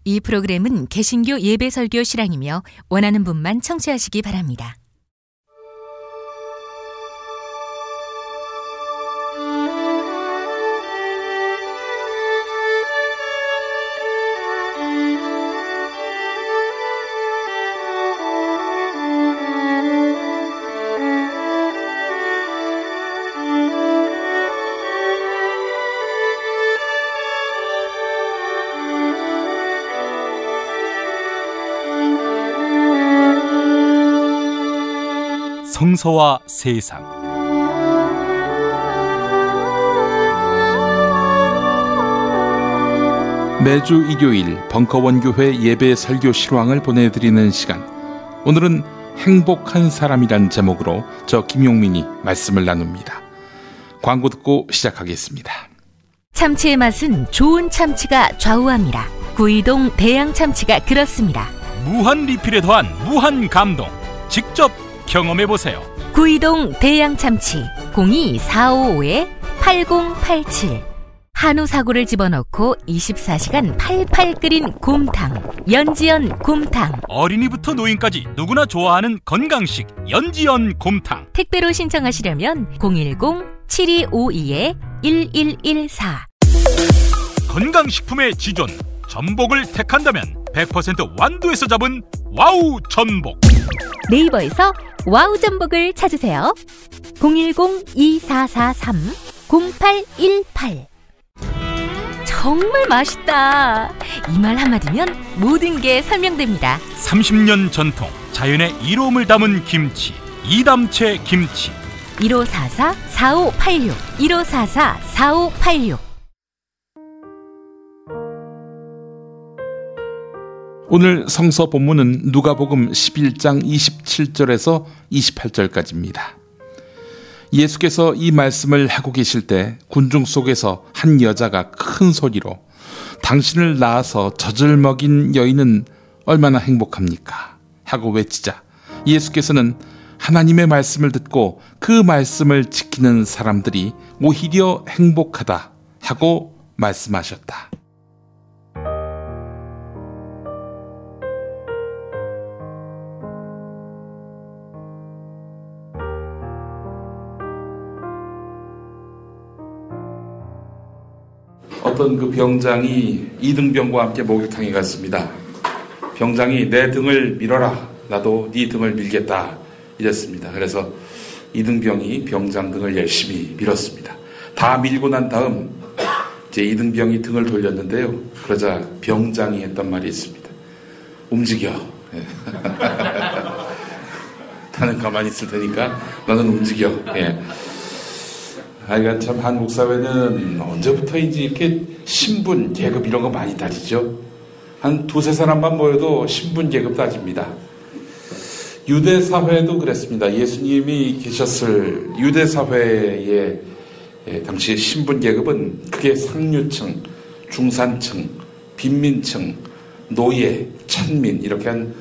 이 프로그램은 개신교 예배설교 실황이며 원하는 분만 청취하시기 바랍니다. 성서와 세상. 매주 일요일 벙커원교회 예배 설교 실황을 보내드리는 시간, 오늘은 행복한 사람이란 제목으로 저 김용민이 말씀을 나눕니다. 광고 듣고 시작하겠습니다. 참치의 맛은 좋은 참치가 좌우합니다. 구이동 대양 참치가 그렇습니다. 무한 리필에 더한 무한 감동, 직접 경험해보세요. 구이동 대양 참치 02-455-8087. 한우 사고를 집어넣고 24시간 팔팔 끓인 곰탕, 연지연 곰탕. 어린이부터 노인까지 누구나 좋아하는 건강식 연지연 곰탕. 택배로 신청하시려면 010-7252-1114. 건강식품의 지존 전복을 택한다면 100% 완도에서 잡은 와우 전복. 네이버에서 와우 전복을 찾으세요. 010-2443-0818. 정말 맛있다. 이 말 한마디면 모든 게 설명됩니다. 30년 전통 자연의 이로움을 담은 김치, 이담채 김치. 1544-4586 1544-4586. 오늘 성서 본문은 누가복음 11장 27절에서 28절까지입니다. 예수께서 이 말씀을 하고 계실 때 군중 속에서 한 여자가 큰 소리로 당신을 낳아서 젖을 먹인 여인은 얼마나 행복합니까? 하고 외치자 예수께서는 하나님의 말씀을 듣고 그 말씀을 지키는 사람들이 오히려 행복하다 하고 말씀하셨다. 어떤 그 병장이 이등병과 함께 목욕탕에 갔습니다. 병장이 내 등을 밀어라. 나도 네 등을 밀겠다. 이랬습니다. 그래서 이등병이 병장 등을 열심히 밀었습니다. 다 밀고 난 다음 이제 이등병이 등을 돌렸는데요. 그러자 병장이 했던 말이 있습니다. 움직여. 나는 가만히 있을 테니까 너는 움직여. 그러니까 참 한국 사회는 언제부터인지 이렇게 신분, 계급 이런 거 많이 따지죠. 한 두세 사람만 모여도 신분, 계급 따집니다. 유대 사회도 그랬습니다. 예수님이 계셨을 유대 사회의 당시 신분 계급은 크게 상류층, 중산층, 빈민층, 노예, 천민 이렇게 한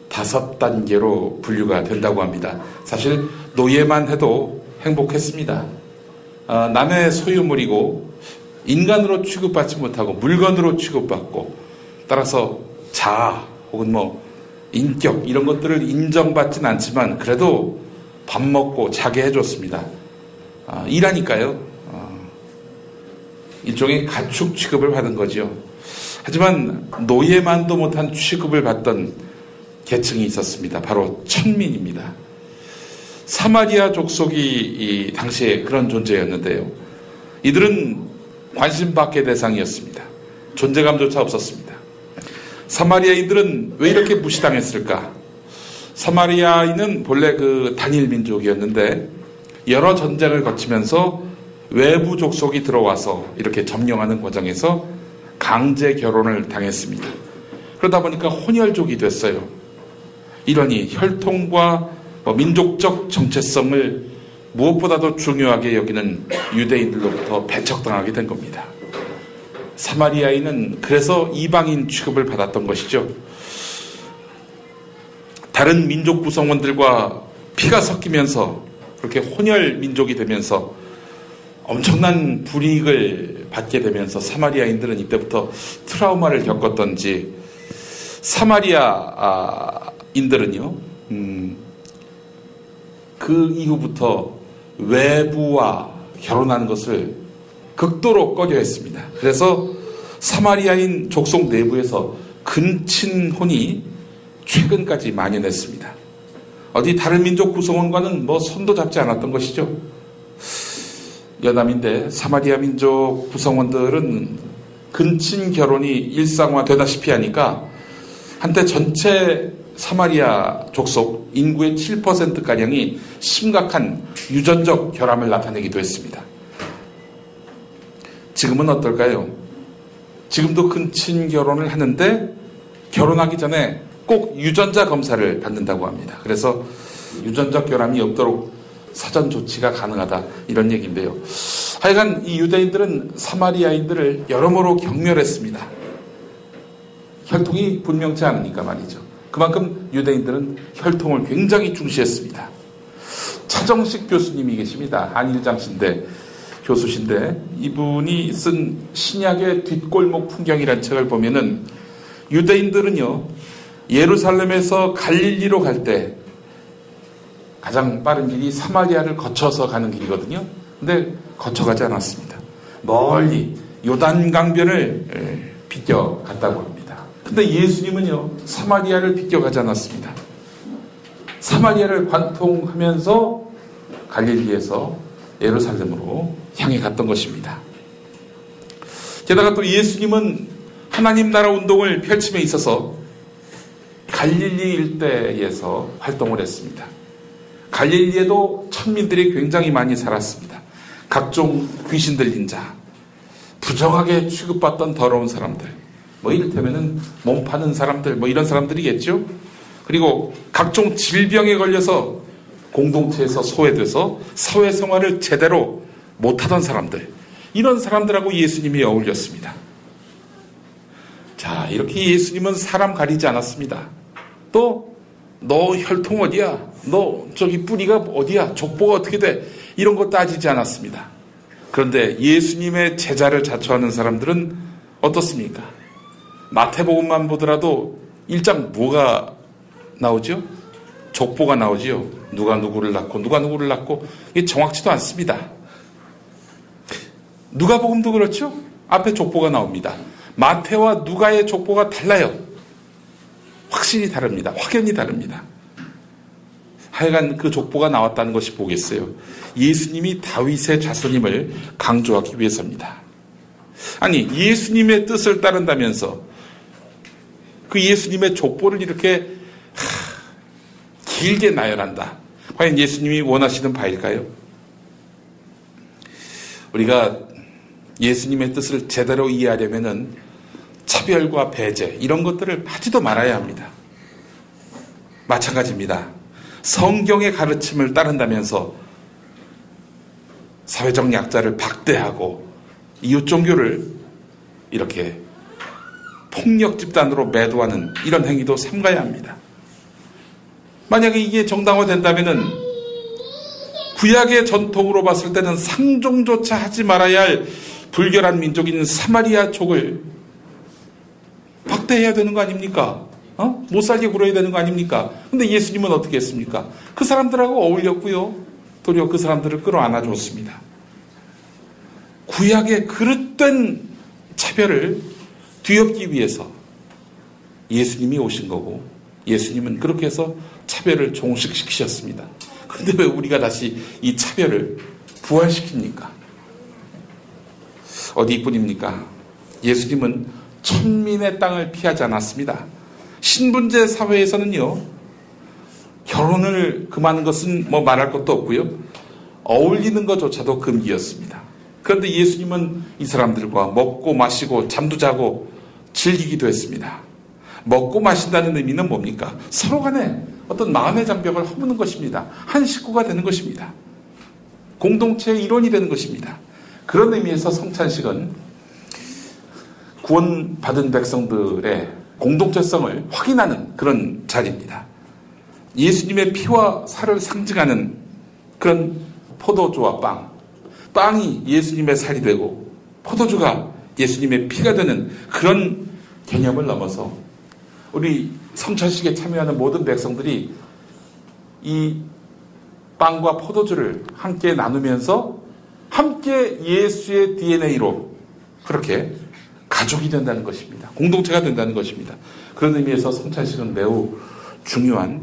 5단계로 분류가 된다고 합니다. 사실 노예만 해도 행복했습니다. 남의 소유물이고 인간으로 취급받지 못하고 물건으로 취급받고 따라서 자아 혹은 인격 이런 것들을 인정받진 않지만 그래도 밥 먹고 자게 해줬습니다. 일하니까요. 일종의 가축 취급을 받은 거죠. 하지만 노예만도 못한 취급을 받던 계층이 있었습니다. 바로 천민입니다. 사마리아 족속이 이 당시에 그런 존재였는데요. 이들은 관심받게 대상이었습니다. 존재감조차 없었습니다. 사마리아인들은 왜 이렇게 무시당했을까? 사마리아인은 본래 그 단일 민족이었는데 여러 전쟁을 거치면서 외부 족속이 들어와서 이렇게 점령하는 과정에서 강제 결혼을 당했습니다. 그러다 보니까 혼혈족이 됐어요. 이러니 혈통과 민족적 정체성을 무엇보다도 중요하게 여기는 유대인들로부터 배척당하게 된 겁니다. 사마리아인은 그래서 이방인 취급을 받았던 것이죠. 다른 민족 구성원들과 피가 섞이면서 그렇게 혼혈 민족이 되면서 엄청난 불이익을 받게 되면서 사마리아인들은 이때부터 트라우마를 겪었던지 사마리아인들은요, 그 이후부터 외부와 결혼하는 것을 극도로 꺼려했습니다. 그래서 사마리아인 족속 내부에서 근친혼이 최근까지 만연했습니다. 어디 다른 민족 구성원과는 손도 잡지 않았던 것이죠. 여남인데 사마리아 민족 구성원들은 근친 결혼이 일상화되다시피 하니까 한때 전체 사마리아 족속 인구의 7%가량이 심각한 유전적 결함을 나타내기도 했습니다. 지금은 어떨까요? 지금도 근친 결혼을 하는데 결혼하기 전에 꼭 유전자 검사를 받는다고 합니다. 그래서 유전적 결함이 없도록 사전 조치가 가능하다, 이런 얘기인데요. 하여간 이 유대인들은 사마리아인들을 여러모로 경멸했습니다. 혈통이 분명치 않으니까 말이죠. 그만큼 유대인들은 혈통을 굉장히 중시했습니다. 차정식 교수님이 계십니다. 한일장신대 교수신데, 이분이 쓴 신약의 뒷골목 풍경이라는 책을 보면은 유대인들은요, 예루살렘에서 갈릴리로 갈 때 가장 빠른 길이 사마리아를 거쳐서 가는 길이거든요. 근데 거쳐가지 않았습니다. 멀리 요단강변을 비껴갔다고 합니다. 근데 예수님은요, 사마리아를 비껴가지 않았습니다. 사마리아를 관통하면서 갈릴리에서 예루살렘으로 향해 갔던 것입니다. 게다가 또 예수님은 하나님 나라 운동을 펼침에 있어서 갈릴리 일대에서 활동을 했습니다. 갈릴리에도 천민들이 굉장히 많이 살았습니다. 각종 귀신 들린 자, 부정하게 취급받던 더러운 사람들, 이를테면은 몸 파는 사람들, 이런 사람들이겠죠. 그리고 각종 질병에 걸려서 공동체에서 소외돼서 사회생활을 제대로 못하던 사람들, 이런 사람들하고 예수님이 어울렸습니다. 자, 이렇게 예수님은 사람 가리지 않았습니다. 또 너 혈통 어디야? 너 저기 뿌리가 어디야? 족보가 어떻게 돼? 이런 거 따지지 않았습니다. 그런데 예수님의 제자를 자처하는 사람들은 어떻습니까? 마태복음만 보더라도 1장 뭐가 나오죠? 족보가 나오지요. 누가 누구를 낳고 누가 누구를 낳고, 이게 정확치도 않습니다. 누가복음도 그렇죠? 앞에 족보가 나옵니다. 마태와 누가의 족보가 달라요. 확실히 다릅니다. 확연히 다릅니다. 하여간 그 족보가 나왔다는 것이 보겠어요. 예수님이 다윗의 자손임을 강조하기 위해서입니다. 아니, 예수님의 뜻을 따른다면서 그 예수님의 족보를 이렇게 길게 나열한다. 과연 예수님이 원하시는 바일까요? 우리가 예수님의 뜻을 제대로 이해하려면은 차별과 배제, 이런 것들을 하지도 말아야 합니다. 마찬가지입니다. 성경의 가르침을 따른다면서 사회적 약자를 박대하고 이웃 종교를 이렇게 폭력 집단으로 매도하는 이런 행위도 삼가야 합니다. 만약에 이게 정당화된다면은 구약의 전통으로 봤을 때는 상종조차 하지 말아야 할 불결한 민족인 사마리아족을 박대해야 되는 거 아닙니까? 못 살게 굴어야 되는 거 아닙니까? 근데 예수님은 어떻게 했습니까? 그 사람들하고 어울렸고요. 도리어 그 사람들을 끌어안아 줬습니다. 구약의 그릇된 차별을 뒤엎기 위해서 예수님이 오신 거고, 예수님은 그렇게 해서 차별을 종식시키셨습니다. 그런데 왜 우리가 다시 이 차별을 부활시킵니까? 어디뿐입니까? 예수님은 천민의 땅을 피하지 않았습니다. 신분제 사회에서는요, 결혼을 금하는 것은 말할 것도 없고요, 어울리는 것조차도 금기였습니다. 그런데 예수님은 이 사람들과 먹고 마시고 잠도 자고 즐기기도 했습니다. 먹고 마신다는 의미는 뭡니까? 서로 간에 어떤 마음의 장벽을 허무는 것입니다. 한 식구가 되는 것입니다. 공동체의 일원이 되는 것입니다. 그런 의미에서 성찬식은 구원받은 백성들의 공동체성을 확인하는 그런 자리입니다. 예수님의 피와 살을 상징하는 그런 포도주와 빵이 예수님의 살이 되고 포도주가 예수님의 피가 되는 그런 개념을 넘어서 우리 성찬식에 참여하는 모든 백성들이 이 빵과 포도주를 함께 나누면서 함께 예수의 DNA로 그렇게 가족이 된다는 것입니다. 공동체가 된다는 것입니다. 그런 의미에서 성찬식은 매우 중요한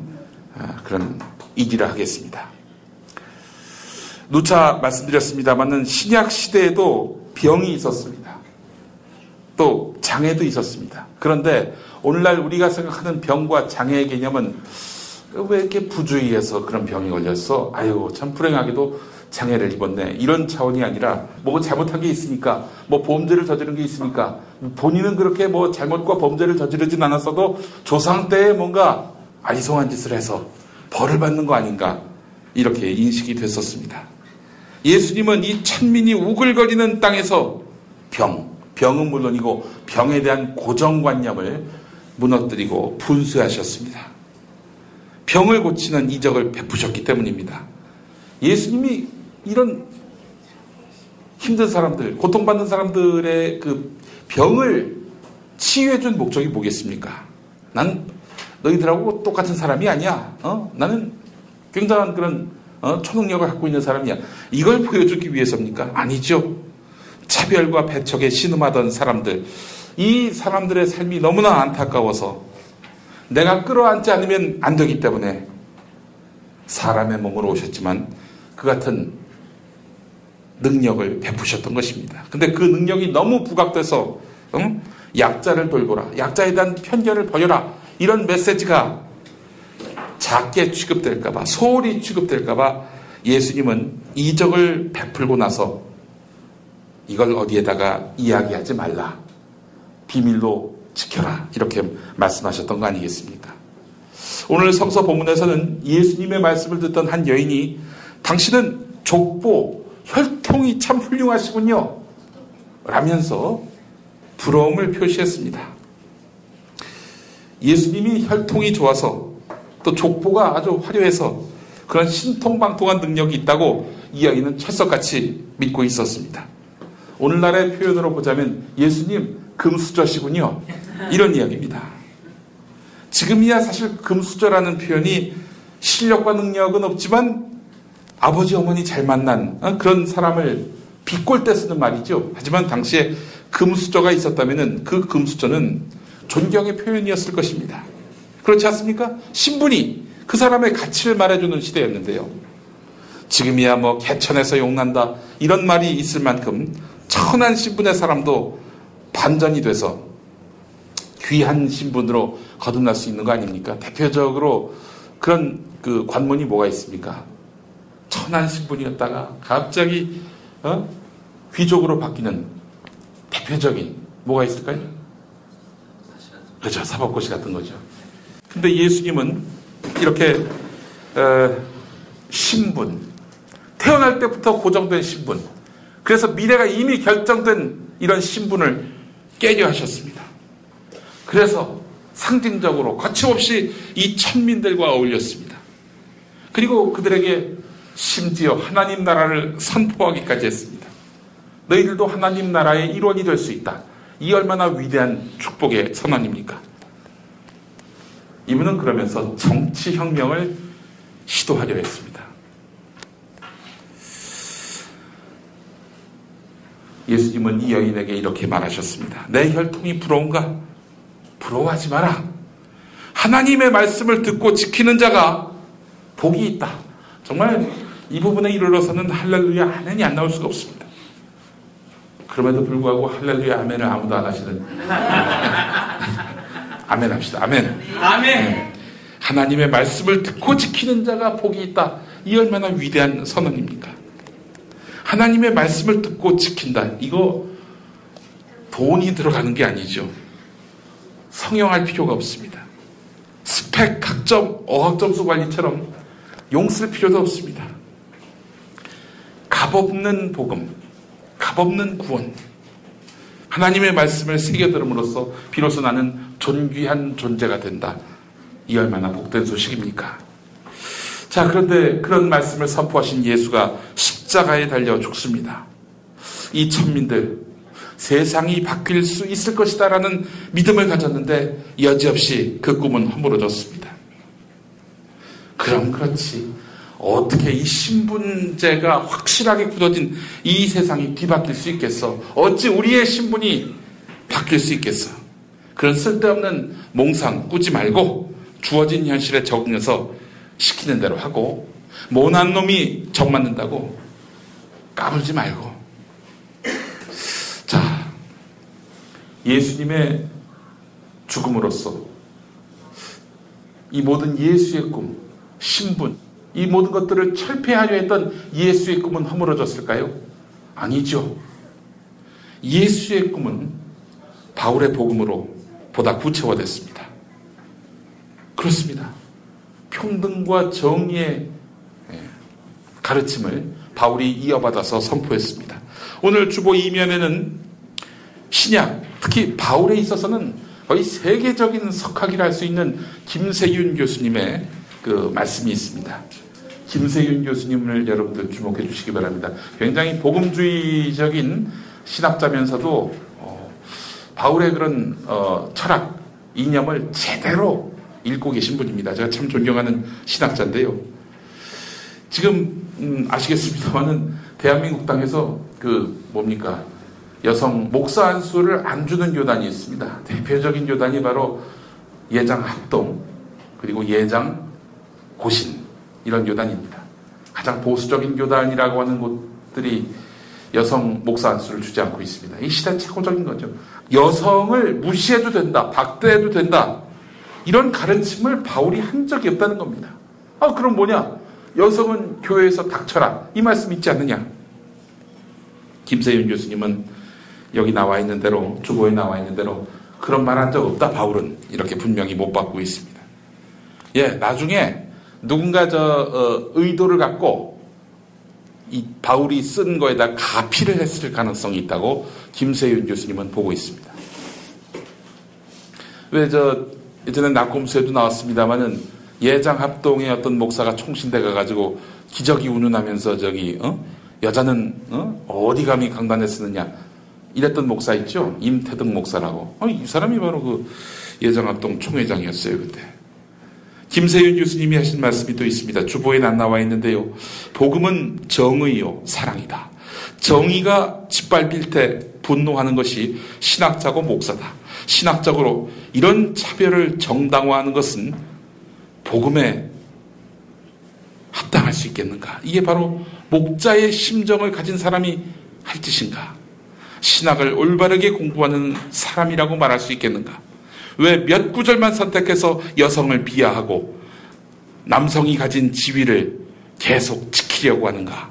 그런 일이라 하겠습니다. 누차 말씀드렸습니다만은 신약 시대에도 병이 있었습니다. 또 장애도 있었습니다. 그런데 오늘날 우리가 생각하는 병과 장애의 개념은 왜 이렇게 부주의해서 그런 병이 걸렸어? 아유, 참 불행하게도 장애를 입었네. 이런 차원이 아니라 뭐 잘못한 게 있으니까, 뭐 범죄를 저지른 게 있으니까, 본인은 그렇게 뭐 잘못과 범죄를 저지르진 않았어도 조상 때에 뭔가 아리송한 짓을 해서 벌을 받는 거 아닌가, 이렇게 인식이 됐었습니다. 예수님은 이 천민이 우글거리는 땅에서 병은 물론이고 병에 대한 고정관념을 무너뜨리고 분수하셨습니다. 병을 고치는 이적을 베푸셨기 때문입니다. 예수님이 이런 힘든 사람들, 고통받는 사람들의 그 병을 치유해준 목적이 뭐겠습니까? 난 너희들하고 똑같은 사람이 아니야. 나는 굉장한 그런 초능력을 갖고 있는 사람이야. 이걸 보여주기 위해서입니까? 아니죠. 차별과 배척에 신음하던 사람들, 이 사람들의 삶이 너무나 안타까워서 내가 끌어안지 않으면 안 되기 때문에 사람의 몸으로 오셨지만 그 같은 능력을 베푸셨던 것입니다. 근데 그 능력이 너무 부각돼서 약자를 돌보라, 약자에 대한 편견을 버려라, 이런 메시지가 작게 취급될까봐, 소홀히 취급될까봐 예수님은 이적을 베풀고 나서 이걸 어디에다가 이야기하지 말라, 비밀로 지켜라, 이렇게 말씀하셨던 거 아니겠습니까? 오늘 성서 본문에서는 예수님의 말씀을 듣던 한 여인이 당신은 족보, 혈통이 참 훌륭하시군요 라면서 부러움을 표시했습니다. 예수님이 혈통이 좋아서 또 족보가 아주 화려해서 그런 신통방통한 능력이 있다고 이 여인은 철석같이 믿고 있었습니다. 오늘날의 표현으로 보자면 예수님 금수저시군요, 이런 이야기입니다. 지금이야 사실 금수저라는 표현이 실력과 능력은 없지만 아버지 어머니 잘 만난 그런 사람을 비꼴 때 쓰는 말이죠. 하지만 당시에 금수저가 있었다면 그 금수저는 존경의 표현이었을 것입니다. 그렇지 않습니까? 신분이 그 사람의 가치를 말해주는 시대였는데요. 지금이야 뭐 개천에서 용난다 이런 말이 있을 만큼 천한 신분의 사람도 반전이 돼서 귀한 신분으로 거듭날 수 있는 거 아닙니까? 대표적으로 그런 그 관문이 뭐가 있습니까? 천한 신분이었다가 갑자기 귀족으로 바뀌는 대표적인 뭐가 있을까요? 그렇죠, 사법고시 같은 거죠. 근데 예수님은 이렇게 신분, 태어날 때부터 고정된 신분, 그래서 미래가 이미 결정된 이런 신분을 깨려 하셨습니다. 그래서 상징적으로 거침없이 이 천민들과 어울렸습니다. 그리고 그들에게 심지어 하나님 나라를 선포하기까지 했습니다. 너희들도 하나님 나라의 일원이 될 수 있다. 이 얼마나 위대한 축복의 선언입니까? 이분은 그러면서 정치혁명을 시도하려 했습니다. 예수님은 이 여인에게 이렇게 말하셨습니다. 내 혈통이 부러운가? 부러워하지 마라. 하나님의 말씀을 듣고 지키는 자가 복이 있다. 정말 이 부분에 이르러서는 할렐루야 아멘이 안 나올 수가 없습니다. 그럼에도 불구하고 할렐루야 아멘을 아무도 안 하시는 아멘 합시다. 아멘. 아멘. 네. 하나님의 말씀을 듣고 지키는 자가 복이 있다. 이 얼마나 위대한 선언입니까? 하나님의 말씀을 듣고 지킨다. 이거 돈이 들어가는 게 아니죠. 성형할 필요가 없습니다. 스펙, 학점, 어학점수 관리처럼 용쓸 필요도 없습니다. 값없는 복음, 값없는 구원. 하나님의 말씀을 새겨들음으로써 비로소 나는 존귀한 존재가 된다. 이 얼마나 복된 소식입니까? 자, 그런데 그런 말씀을 선포하신 예수가 십자가에 달려 죽습니다. 이 천민들, 세상이 바뀔 수 있을 것이다라는 믿음을 가졌는데 여지없이 그 꿈은 허물어졌습니다. 그럼 그렇지. 어떻게 이 신분제가 확실하게 굳어진 이 세상이 뒤바뀔 수 있겠어? 어찌 우리의 신분이 바뀔 수 있겠어? 그런 쓸데없는 몽상 꾸지 말고 주어진 현실에 적응해서 시키는 대로 하고, 모난 놈이 정 맞는다고 까불지 말고. 자, 예수님의 죽음으로써 이 모든 예수의 꿈, 신분, 이 모든 것들을 철폐하려 했던 예수의 꿈은 허물어졌을까요? 아니죠. 예수의 꿈은 바울의 복음으로 보다 구체화됐습니다. 그렇습니다. 평등과 정의의 가르침을 바울이 이어받아서 선포했습니다. 오늘 주보 2면에는 신약, 특히 바울에 있어서는 거의 세계적인 석학이라 할 수 있는 김세윤 교수님의 그 말씀이 있습니다. 김세윤 교수님을 여러분들 주목해 주시기 바랍니다. 굉장히 복음주의적인 신학자면서도 바울의 그런 철학, 이념을 제대로 읽고 계신 분입니다. 제가 참 존경하는 신학자인데요. 지금 아시겠습니다만은 대한민국 땅에서 여성 목사 안수를 안 주는 교단이 있습니다. 대표적인 교단이 바로 예장 합동, 그리고 예장 고신, 이런 교단입니다. 가장 보수적인 교단이라고 하는 곳들이 여성 목사 안수를 주지 않고 있습니다. 이 시대 최고적인 거죠. 여성을 무시해도 된다, 박대해도 된다, 이런 가르침을 바울이 한 적이 없다는 겁니다. 그럼 뭐냐? 여성은 교회에서 닥쳐라, 이 말씀 있지 않느냐? 김세윤 교수님은 여기 나와 있는 대로, 주보에 나와 있는 대로 그런 말 한 적 없다, 바울은. 이렇게 분명히 못 받고 있습니다. 나중에 누군가 의도를 갖고 이 바울이 쓴 거에다 가피를 했을 가능성이 있다고 김세윤 교수님은 보고 있습니다. 예전에 낙곰수에도 나왔습니다만은 예장 합동의 어떤 목사가 총신대 가가지고 기저귀 운운하면서 여자는 어디 감히 강단에 쓰느냐, 이랬던 목사 있죠? 임태등 목사라고. 이 사람이 바로 그 예장 합동 총회장이었어요, 그때. 김세윤 교수님이 하신 말씀이 또 있습니다. 주보에 안 나와 있는데요. 복음은 정의요, 사랑이다. 정의가 짓밟힐 때 분노하는 것이 신학자고 목사다. 신학적으로 이런 차별을 정당화하는 것은 복음에 합당할 수 있겠는가? 이게 바로 목자의 심정을 가진 사람이 할 짓인가? 신학을 올바르게 공부하는 사람이라고 말할 수 있겠는가? 왜 몇 구절만 선택해서 여성을 비하하고 남성이 가진 지위를 계속 지키려고 하는가?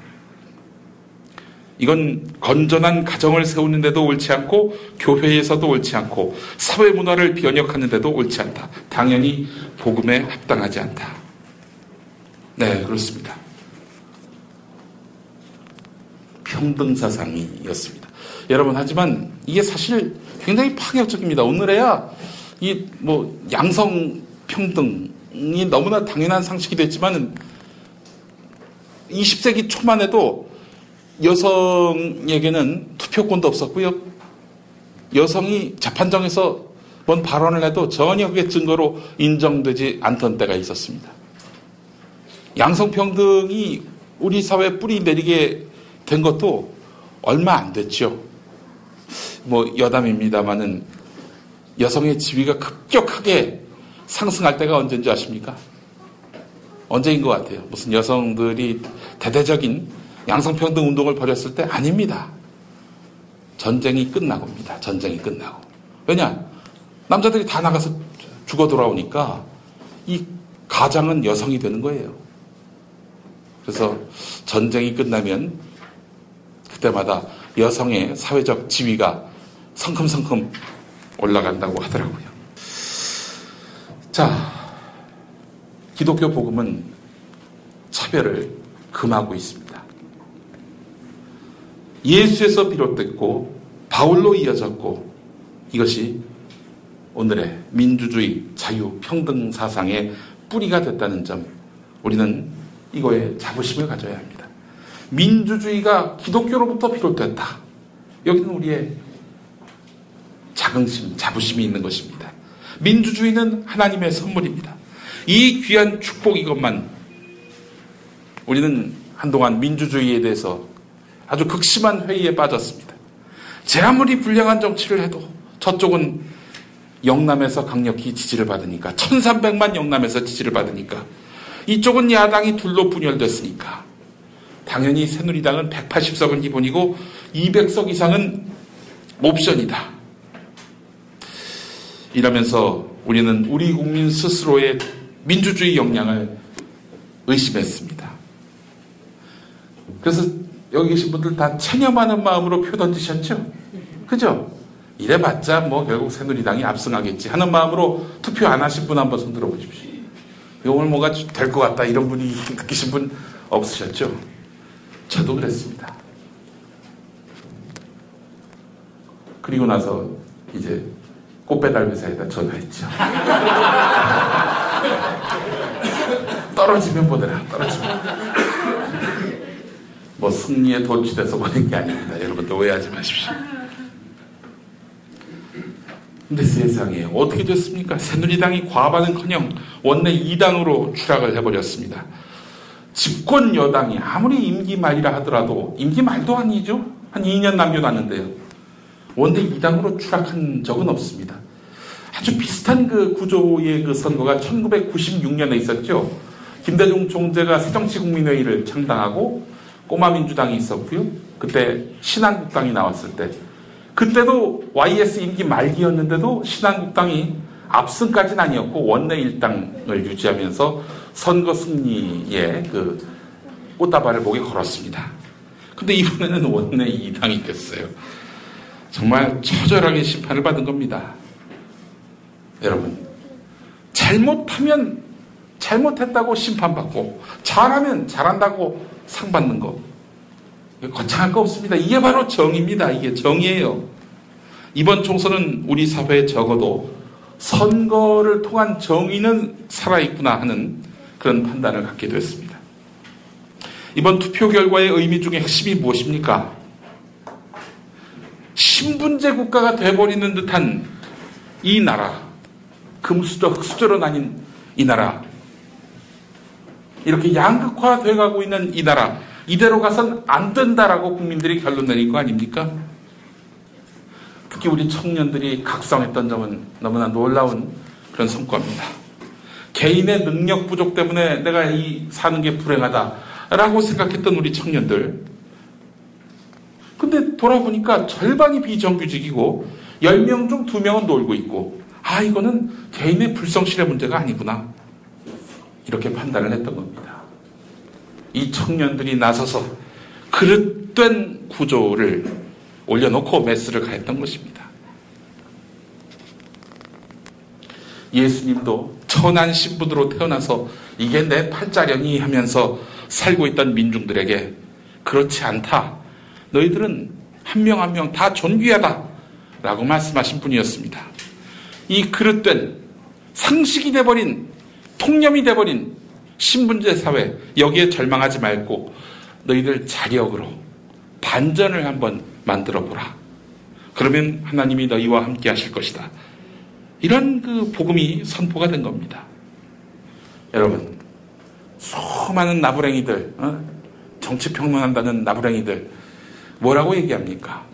이건 건전한 가정을 세우는데도 옳지 않고, 교회에서도 옳지 않고, 사회 문화를 변혁하는데도 옳지 않다. 당연히 복음에 합당하지 않다. 네, 그렇습니다. 평등사상이었습니다. 여러분, 하지만 이게 사실 굉장히 파격적입니다. 오늘에야 양성 평등이 너무나 당연한 상식이 됐지만 20세기 초만 해도 여성에게는 투표권도 없었고요. 여성이 재판정에서 뭔 발언을 해도 전혀 그게 증거로 인정되지 않던 때가 있었습니다. 양성평등이 우리 사회에 뿌리 내리게 된 것도 얼마 안 됐죠. 여담입니다만은 여성의 지위가 급격하게 상승할 때가 언제인 줄 아십니까? 언제인 것 같아요? 무슨 여성들이 대대적인 양성평등 운동을 벌였을 때? 아닙니다. 전쟁이 끝나고입니다. 전쟁이 끝나고. 왜냐? 남자들이 다 나가서 죽어 돌아오니까 이 가장은 여성이 되는 거예요. 그래서 전쟁이 끝나면 그때마다 여성의 사회적 지위가 성큼성큼 올라간다고 하더라고요. 자, 기독교 복음은 차별을 금하고 있습니다. 예수에서 비롯됐고 바울로 이어졌고, 이것이 오늘의 민주주의, 자유, 평등 사상의 뿌리가 됐다는 점, 우리는 이거에 자부심을 가져야 합니다. 민주주의가 기독교로부터 비롯됐다. 여기는 우리의 자긍심, 자부심이 있는 것입니다. 민주주의는 하나님의 선물입니다. 이 귀한 축복 이것만 우리는 한동안 민주주의에 대해서 아주 극심한 회의에 빠졌습니다. 제 아무리 불량한 정치를 해도 저쪽은 영남에서 강력히 지지를 받으니까 1300만 영남에서 지지를 받으니까 이쪽은 야당이 둘로 분열됐으니까 당연히 새누리당은 180석은 기본이고 200석 이상은 옵션이다. 이러면서 우리는 우리 국민 스스로의 민주주의 역량을 의심했습니다. 그래서 여기 계신 분들 다 체념하는 마음으로 표 던지셨죠? 그죠? 이래봤자 뭐 결국 새누리당이 압승하겠지 하는 마음으로 투표 안 하신 분 한번 손 들어보십시오. 오늘 뭐가 될 것 같다 이런 분이 느끼신 분 없으셨죠? 저도 그랬습니다. 그리고 나서 이제 꽃배달 회사에다 전화했죠. 떨어지면 보내라. 떨어지면. 뭐 승리에 도취돼서 보낸 게 아닙니다. 여러분들 오해하지 마십시오. 근데 세상에 어떻게 됐습니까? 새누리당이 과반은커녕 원내 2당으로 추락을 해버렸습니다. 집권 여당이 아무리 임기 말이라 하더라도 임기 말도 아니죠. 한 2년 남겨놨는데요. 원내 2당으로 추락한 적은 없습니다. 아주 비슷한 그 구조의 그 선거가 1996년에 있었죠. 김대중 총재가 새정치국민회의를 창당하고 꼬마민주당이 있었고요. 그때 신한국당이 나왔을 때 그때도 YS 임기 말기였는데도 신한국당이 압승까지는 아니었고 원내 1당을 유지하면서 선거 승리에 그 꽃다발을 목에 걸었습니다. 근데 이번에는 원내 2당이 됐어요. 정말 처절하게 심판을 받은 겁니다. 여러분, 잘못하면 잘못했다고 심판받고 잘하면 잘한다고 상 받는 거 거창할 거 없습니다. 이게 바로 정의입니다. 이게 정의예요. 이번 총선은 우리 사회에 적어도 선거를 통한 정의는 살아있구나 하는 그런 판단을 갖게 됐습니다. 이번 투표 결과의 의미 중에 핵심이 무엇입니까? 신분제 국가가 돼버리는 듯한 이 나라, 금수저, 흑수저로 나뉜 이 나라, 이렇게 양극화돼가고 있는 이 나라, 이대로 가선 안 된다라고 국민들이 결론 내린 거 아닙니까? 특히 우리 청년들이 각성했던 점은 너무나 놀라운 그런 성과입니다. 개인의 능력 부족 때문에 내가 사는 게 불행하다라고 생각했던 우리 청년들, 근데 돌아보니까 절반이 비정규직이고 10명 중 2명은 놀고 있고, 아, 이거는 개인의 불성실의 문제가 아니구나, 이렇게 판단을 했던 겁니다. 이 청년들이 나서서 그릇된 구조를 올려놓고 메스를 가했던 것입니다. 예수님도 천한 신분으로 태어나서 이게 내 팔자련이 하면서 살고 있던 민중들에게 그렇지 않다, 너희들은 한 명 한 명 다 존귀하다 라고 말씀하신 분이었습니다. 이 그릇된 상식이 돼버린, 통념이 돼버린 신분제 사회, 여기에 절망하지 말고 너희들 자력으로 반전을 한번 만들어 보라. 그러면 하나님이 너희와 함께 하실 것이다. 이런 그 복음이 선포가 된 겁니다. 여러분, 수많은 나부랭이들, 정치평론한다는 나부랭이들 뭐라고 얘기합니까?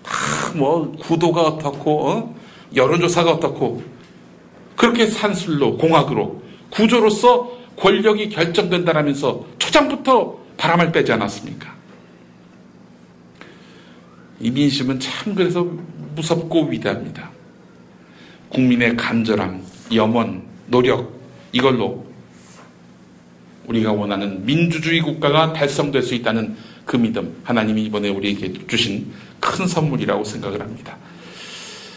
다 뭐 구도가 어떻고 여론조사가 어떻고 그렇게 산술로 공학으로 구조로서 권력이 결정된다라면서 초장부터 바람을 빼지 않았습니까? 이 민심은 참 그래서 무섭고 위대합니다. 국민의 간절함, 염원, 노력, 이걸로 우리가 원하는 민주주의 국가가 달성될 수 있다는 그 믿음, 하나님이 이번에 우리에게 주신 큰 선물이라고 생각을 합니다.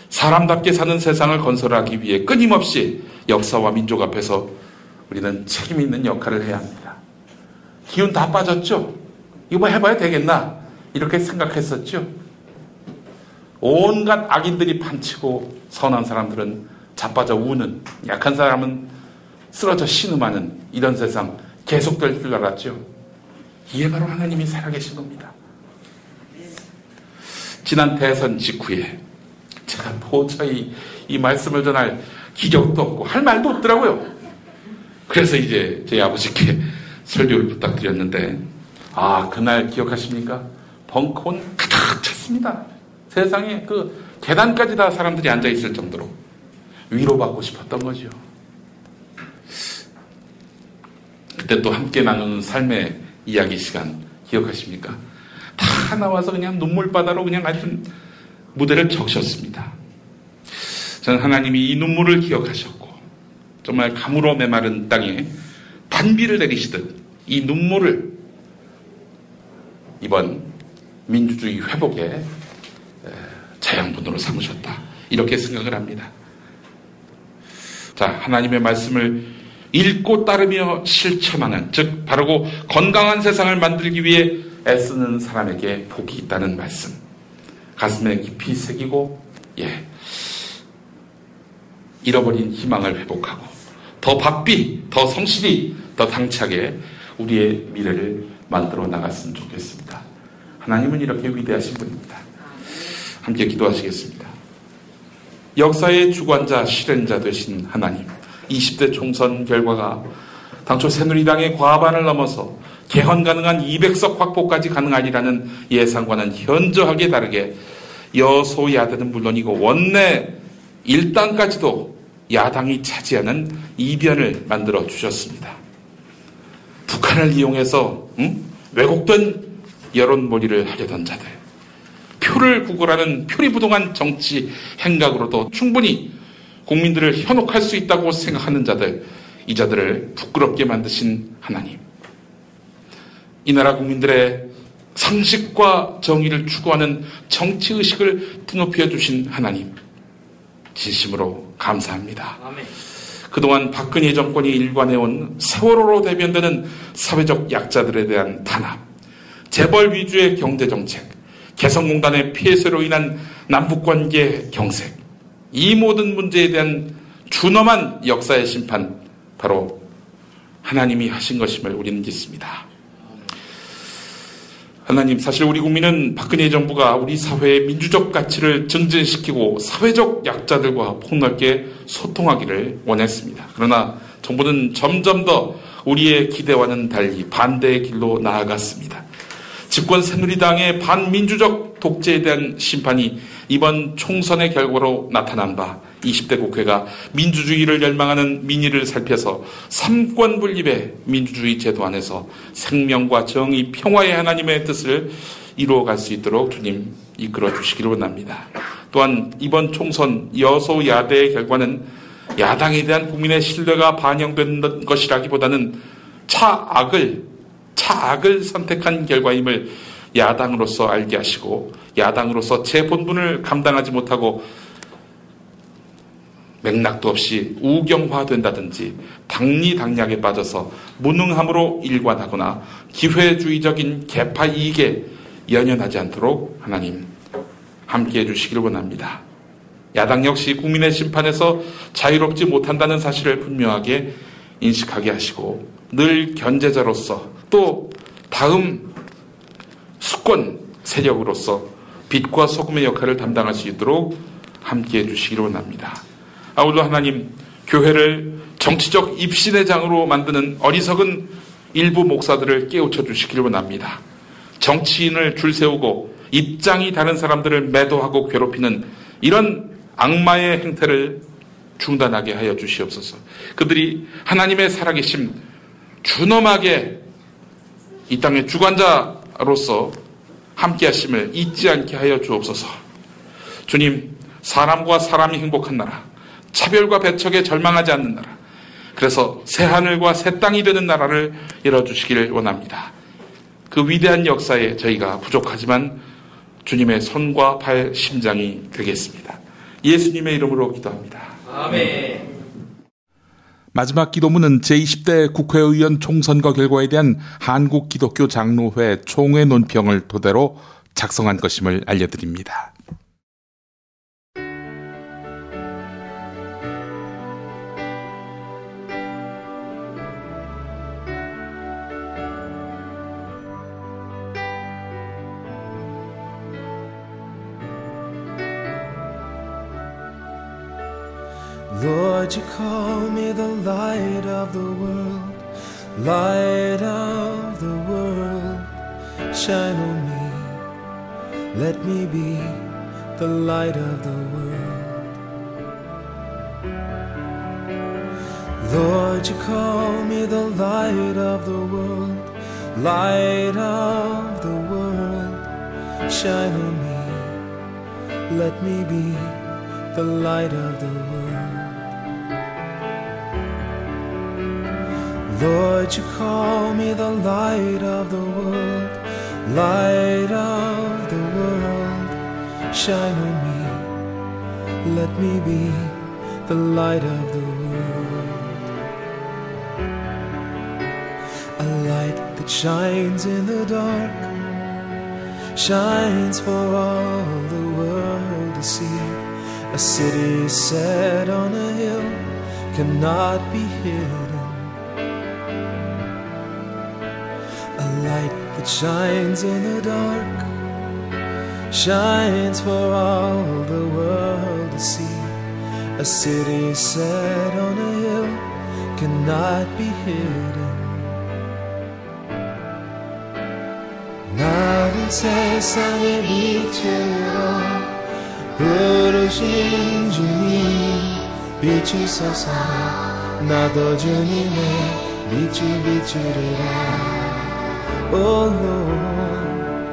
사람답게 사는 세상을 건설하기 위해 끊임없이 역사와 민족 앞에서 우리는 책임 있는 역할을 해야 합니다. 기운 다 빠졌죠? 이거 뭐 해봐야 되겠나? 이렇게 생각했었죠? 온갖 악인들이 판치고 선한 사람들은 자빠져 우는, 약한 사람은 쓰러져 신음하는 이런 세상 계속될 줄 알았죠? 이게 바로 하나님이 살아계신 겁니다. 지난 대선 직후에 제가 도저히 이 말씀을 전할 기력도 없고 할 말도 없더라고요. 그래서 이제 저희 아버지께 설교를 부탁드렸는데, 그날 기억하십니까? 벙커원 가득 찼습니다. 세상에 그 계단까지 다 사람들이 앉아있을 정도로 위로받고 싶었던 거죠. 그때 또 함께 나누는 삶의 이야기 시간 기억하십니까? 다 나와서 그냥 눈물바다로 그냥 아주 무대를 적셨습니다. 저는 하나님이 이 눈물을 기억하셨고 정말 가물어 메마른 땅에 단비를 내리시듯 이 눈물을 이번 민주주의 회복의 자양분으로 삼으셨다, 이렇게 생각을 합니다. 자, 하나님의 말씀을 읽고 따르며 실천하는, 즉 바르고 건강한 세상을 만들기 위해 애쓰는 사람에게 복이 있다는 말씀, 가슴에 깊이 새기고 잃어버린 희망을 회복하고 더 바삐, 더 성실히, 더 당차게 우리의 미래를 만들어 나갔으면 좋겠습니다. 하나님은 이렇게 위대하신 분입니다. 함께 기도하시겠습니다. 역사의 주관자, 실행자 되신 하나님, 20대 총선 결과가 당초 새누리당의 과반을 넘어서 개헌 가능한 200석 확보까지 가능하리라는 예상과는 현저하게 다르게 여소야대는 물론이고 원내 일당까지도 야당이 차지하는 이변을 만들어 주셨습니다. 북한을 이용해서 왜곡된 여론몰이를 하려던 자들, 표를 구걸하는 표리부동한 정치 행각으로도 충분히 국민들을 현혹할 수 있다고 생각하는 자들, 이 자들을 부끄럽게 만드신 하나님, 이 나라 국민들의 상식과 정의를 추구하는 정치의식을 드높여 주신 하나님, 진심으로 감사합니다. 아멘. 그동안 박근혜 정권이 일관해온 세월호로 대변되는 사회적 약자들에 대한 탄압, 재벌 위주의 경제정책, 개성공단의 폐쇄로 인한 남북관계 경색, 이 모든 문제에 대한 준엄한 역사의 심판, 바로 하나님이 하신 것임을 우리는 믿습니다. 하나님, 사실 우리 국민은 박근혜 정부가 우리 사회의 민주적 가치를 증진시키고 사회적 약자들과 폭넓게 소통하기를 원했습니다. 그러나 정부는 점점 더 우리의 기대와는 달리 반대의 길로 나아갔습니다. 집권 새누리당의 반민주적 독재에 대한 심판이 이번 총선의 결과로 나타난 바 20대 국회가 민주주의를 열망하는 민의를 살펴서 삼권 분립의 민주주의 제도 안에서 생명과 정의, 평화의 하나님의 뜻을 이루어갈 수 있도록 주님 이끌어 주시기를 원합니다. 또한 이번 총선 여소야대의 결과는 야당에 대한 국민의 신뢰가 반영된 것이라기보다는 차악을 선택한 결과임을 야당으로서 알게 하시고, 야당으로서 제 본분을 감당하지 못하고 맥락도 없이 우경화된다든지 당리당략에 빠져서 무능함으로 일관하거나 기회주의적인 개파 이익에 연연하지 않도록 하나님 함께해 주시기를 원합니다. 야당 역시 국민의 심판에서 자유롭지 못한다는 사실을 분명하게 인식하게 하시고, 늘 견제자로서 또 다음 수권 세력으로서 빛과 소금의 역할을 담당할 수 있도록 함께해 주시기를 원합니다. 아울러 하나님, 교회를 정치적 입신의 장으로 만드는 어리석은 일부 목사들을 깨우쳐 주시기를 원합니다. 정치인을 줄 세우고 입장이 다른 사람들을 매도하고 괴롭히는 이런 악마의 행태를 중단하게 하여 주시옵소서. 그들이 하나님의 살아계심 준엄하게 이 땅의 주관자로서 함께 하심을 잊지 않게 하여 주옵소서. 주님, 사람과 사람이 행복한 나라, 차별과 배척에 절망하지 않는 나라, 그래서 새 하늘과 새 땅이 되는 나라를 열어주시기를 원합니다. 그 위대한 역사에 저희가 부족하지만 주님의 손과 발, 심장이 되겠습니다. 예수님의 이름으로 기도합니다. 아멘. 마지막 기도문은 제20대 국회의원 총선거 결과에 대한 한국기독교 장로회 총회 논평을 토대로 작성한 것임을 알려드립니다. Lord, you call me the light of the world, light of the world. Shine on me, let me be the light of the world. Lord, you call me the light of the world, light of the world. Shine on me, let me be the light of the world. Lord, you call me the light of the world, light of the world. Shine on me, let me be the light of the world. A light that shines in the dark, shines for all the world to see. A city set on a hill cannot be hidden. A light that shines in the dark, shines for all the world to see. A city set on a hill cannot be hidden. 나를 세상의 빛으로 부르신 주님, 비추소서. 나도 주님의 빛을 비추리라. Oh Lord,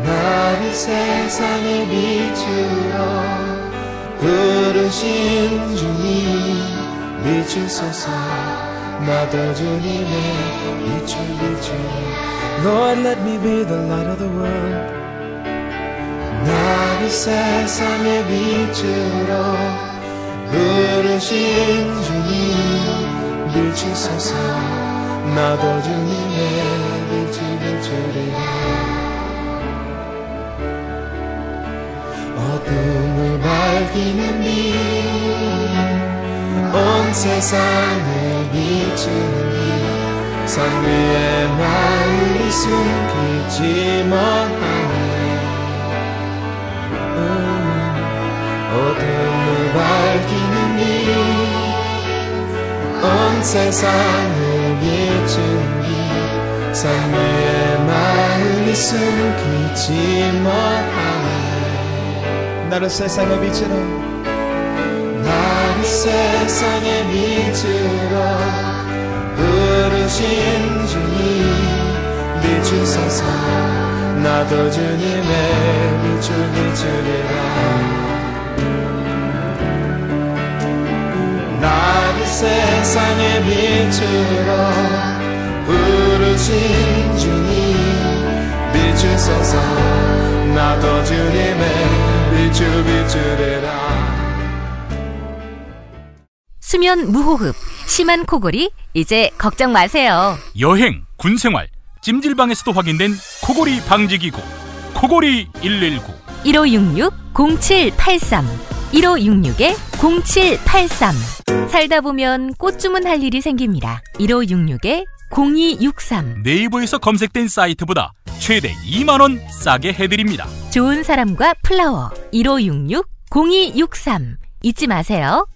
나를 세상의 빛으로 부르신 주님, 비추소서. 나도 주님의 빛을 비추리라. Lord, let me be the light of the world. 나를 세상의 빛으로 부르신 주님, 비추소서. 나도 주님의 빛을 비추리라. 어둠을 밝히는 빛, 온 세상을 비추는 빛. 산 위에 나를 숨기지 못하네. 어둠을 밝히는 빛, 온 세상을 비추는 빛. 산 위에 나를 숨기지 못하네. 나를 세상의 빛으로, 나를 세상의 빛으로 부르신 주님, 비추소서. 나도 주님의 빛을 비추리라. 나를 세상의 빛으로 부르신 주님, 비추소서. 나도 주님의 빛을 비추리라. 수면 무호흡, 심한 코골이 이제 걱정 마세요. 여행, 군생활, 찜질방에서도 확인된 코골이 방지기구 코골이 119 1566-0783 1566-0783 살다 보면 꽃 주문할 일이 생깁니다. 1566-0263 네이버에서 검색된 사이트보다 최대 2만원 싸게 해드립니다. 좋은 사람과 플라워 1566-0263 잊지 마세요.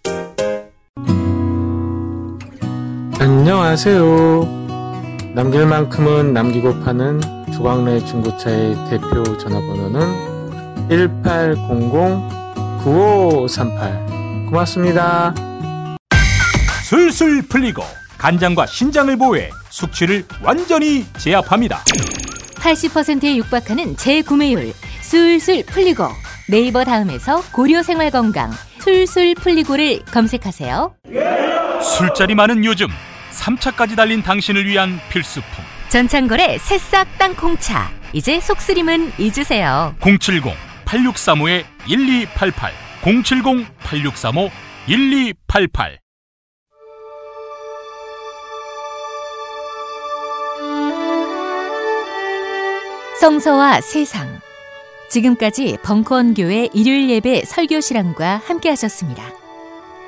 안녕하세요. 남길 만큼은 남기고 파는 조광래 중고차의 대표 전화번호는 1800-9538 고맙습니다. 술술 풀리고 간장과 신장을 보호해 숙취를 완전히 제압합니다. 80%에 육박하는 재구매율 술술 풀리고 네이버 다음에서 고려생활건강 술술 풀리고를 검색하세요. 술자리 많은 요즘 3차까지 달린 당신을 위한 필수품 전창걸의 새싹 땅콩차 이제 속쓰림은 잊으세요. 070-8635-1288 070-8635-1288 성서와 세상 지금까지 벙커원교회 일요일 예배 설교 실황과 함께 하셨습니다.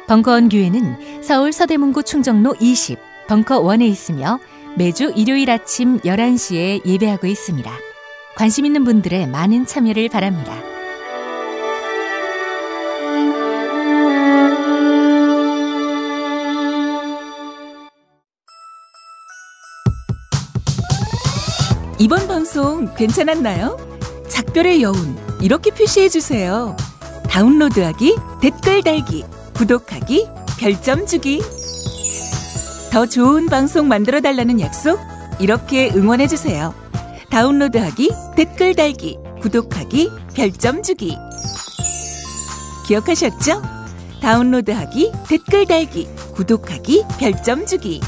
벙커원교회는 서울 서대문구 충정로 20 벙커원에 있으며 매주 일요일 아침 11시에 예배하고 있습니다. 관심 있는 분들의 많은 참여를 바랍니다. 이번 방송 괜찮았나요? 작별의 여운 이렇게 표시해주세요. 다운로드하기, 댓글 달기, 구독하기, 별점 주기. 더 좋은 방송 만들어달라는 약속 이렇게 응원해주세요. 다운로드하기, 댓글 달기, 구독하기, 별점 주기. 기억하셨죠? 다운로드하기, 댓글 달기, 구독하기, 별점 주기.